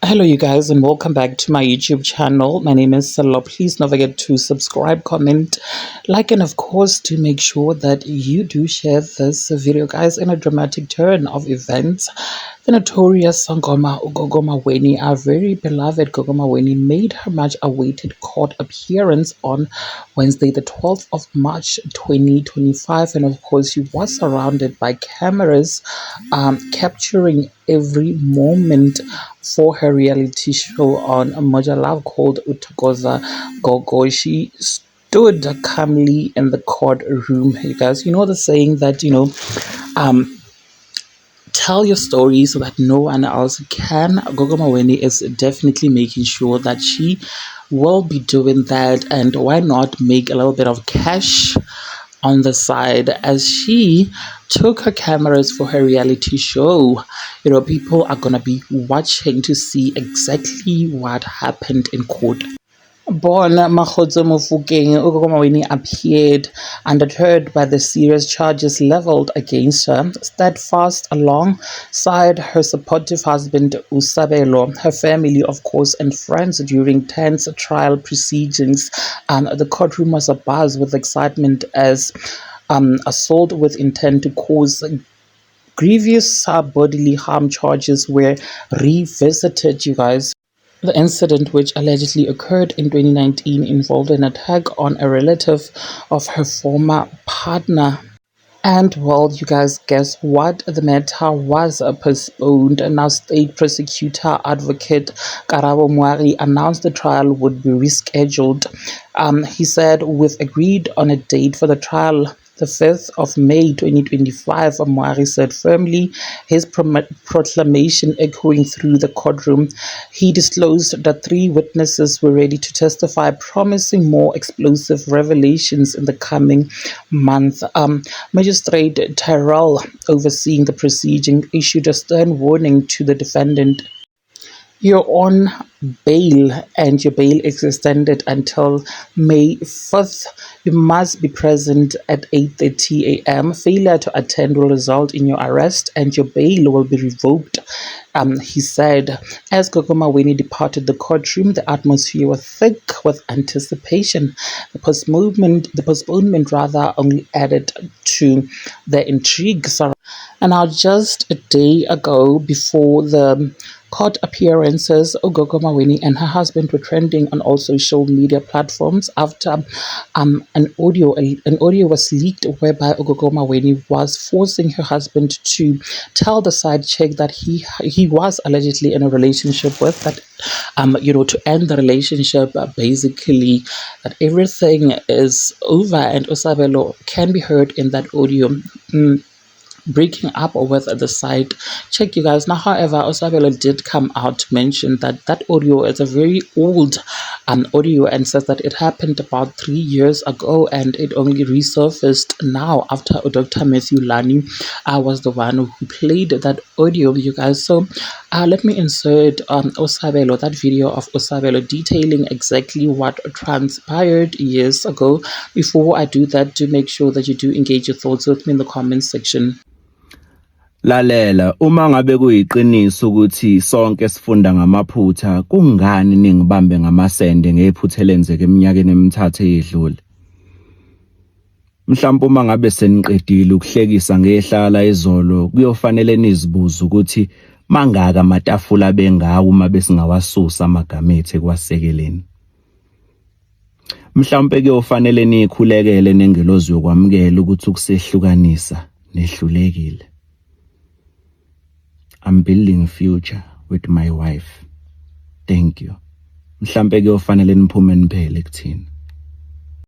Hello, you guys, and welcome back to my YouTube channel. My name is Salo. Please don't forget to subscribe, comment, like, and of course, to make sure that you do share this video, guys. In a dramatic turn of events, the notorious Sangoma Gogo Maweni, our very beloved Gogo Maweni, made her much-awaited court appearance on Wednesday, the 12th of March, 2025, and of course, she was surrounded by cameras, capturing every moment for her reality show on Moja Love called Uthokoza Gogo. She stood calmly in the courtroom. You guys, you know the saying that, um, tell your story so that no one else can. Gogo Maweni is definitely making sure that she will be doing that, and why not make a little bit of cash on the side as she took her cameras for her reality show. People are gonna be watching to see exactly what happened in court. Bona Makgotso Mofokeng, Gogo Maweni appeared undeterred by the serious charges leveled against her, steadfast alongside her supportive husband Usabelo, her family, of course, and friends during tense trial proceedings. The courtroom was abuzz with excitement as assault with intent to cause grievous bodily harm charges were revisited, you guys. The incident, which allegedly occurred in 2019, involved an attack on a relative of her former partner. And well, you guys, guess what? The matter was postponed. And now, state prosecutor advocate Karabo Moari announced the trial would be rescheduled. He said, "We've agreed on a date for the trial, the 5th of May 2025, Moari said firmly, his proclamation echoing through the courtroom. He disclosed that 3 witnesses were ready to testify, promising more explosive revelations in the coming month. Magistrate Tyrell, overseeing the proceeding, issued a stern warning to the defendant. You're on bail, and your bail is extended until May 5th. You must be present at 8:30 a.m. Failure to attend will result in your arrest, and your bail will be revoked," he said. As Gogo Maweni departed the courtroom, the atmosphere was thick with anticipation. The postponement rather only added to the intrigue. And now, just a day ago, before the court appearances, Gogo Maweni and her husband were trending on all social media platforms after an audio was leaked whereby Gogo Maweni was forcing her husband to tell the side chick that he was allegedly in a relationship with, that to end the relationship, basically that everything is over, and Usabelo can be heard in that audio. Breaking up with the side check, you guys. Now, however, Osabelo did come out to mention that that audio is a very old audio, and says that it happened about 3 years ago, and it only resurfaced now after Dr. Matthew Lani was the one who played that audio, you guys. So let me insert Osabelo, that video of Osabelo detailing exactly what transpired years ago. Before I do that, do make sure that you do engage your thoughts with me in the comments section. Lalela, uma ngabe kuyiqiniso ukuthi sonke sifunda ngamaphutha, kungani ningibambe ngamasende ngephutha elenzeke eminyakeni emithathu eyedlule? Mhlawumbe uma ngabe seniqedile ukuhlekisa ngehlala izolo, kuyofanele nizibuze ukuthi mangaka amatafula bengawo uma besingawasusa amagama ethu ekwasekeleni. Mhlawumbe kuyofanele nikhulekele nengelozi yokwamukela ukuthi ukusehlukanisa nehlulekile. I'm building a future with my wife. Thank you. Mhlambe kuyofanele niphume niphele kuthina.